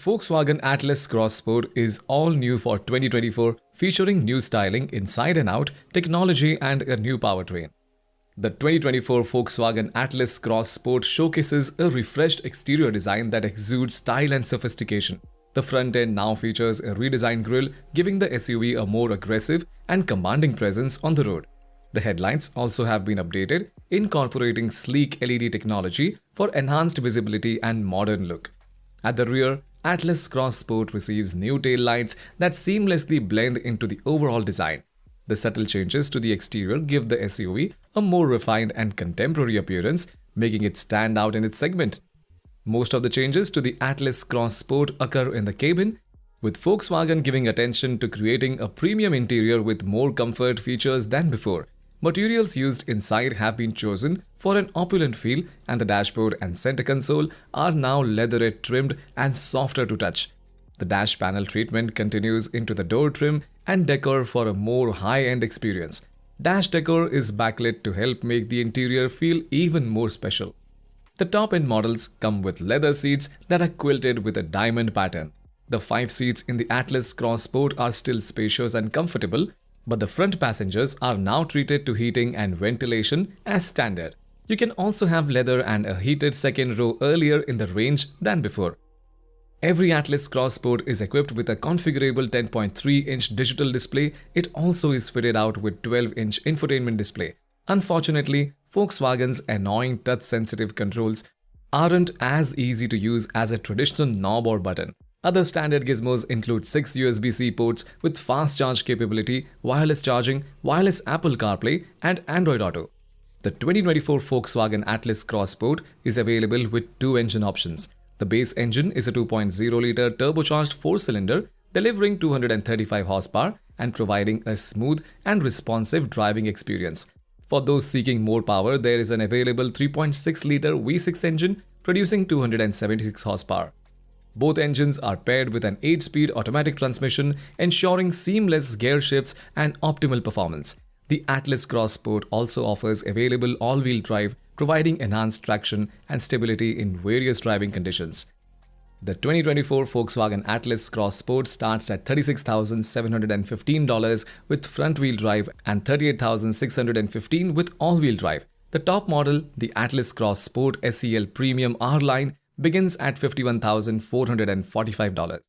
Volkswagen Atlas Cross Sport is all new for 2024, featuring new styling inside and out, technology and a new powertrain. The 2024 Volkswagen Atlas Cross Sport showcases a refreshed exterior design that exudes style and sophistication. The front end now features a redesigned grille, giving the SUV a more aggressive and commanding presence on the road. The headlights also have been updated, incorporating sleek LED technology for enhanced visibility and modern look. At the rear, Atlas Cross Sport receives new tail lights that seamlessly blend into the overall design. The subtle changes to the exterior give the SUV a more refined and contemporary appearance, making it stand out in its segment. Most of the changes to the Atlas Cross Sport occur in the cabin, with Volkswagen giving attention to creating a premium interior with more comfort features than before. Materials used inside have been chosen for an opulent feel, and the dashboard and center console are now leatherette trimmed and softer to touch. The dash panel treatment continues into the door trim and decor for a more high-end experience. Dash decor is backlit to help make the interior feel even more special. The top-end models come with leather seats that are quilted with a diamond pattern. The 5 seats in the Atlas Cross Sport are still spacious and comfortable, but the front passengers are now treated to heating and ventilation as standard. You can also have leather and a heated second row earlier in the range than before. Every Atlas Cross Sport is equipped with a configurable 10.3-inch digital display. It also is fitted out with 12-inch infotainment display. Unfortunately, Volkswagen's annoying touch-sensitive controls aren't as easy to use as a traditional knob or button. Other standard gizmos include 6 USB-C ports with fast charge capability, wireless charging, wireless Apple CarPlay, and Android Auto. The 2024 Volkswagen Atlas Cross Sport is available with 2 engine options. The base engine is a 2.0-liter turbocharged 4-cylinder, delivering 235 horsepower and providing a smooth and responsive driving experience. For those seeking more power, there is an available 3.6-liter V6 engine producing 276 horsepower. Both engines are paired with an 8-speed automatic transmission, ensuring seamless gear shifts and optimal performance. The Atlas Cross Sport also offers available all-wheel drive, providing enhanced traction and stability in various driving conditions. The 2024 Volkswagen Atlas Cross Sport starts at $36,715 with front-wheel drive and $38,615 with all-wheel drive. The top model, the Atlas Cross Sport SEL Premium R-Line, begins at $51,445.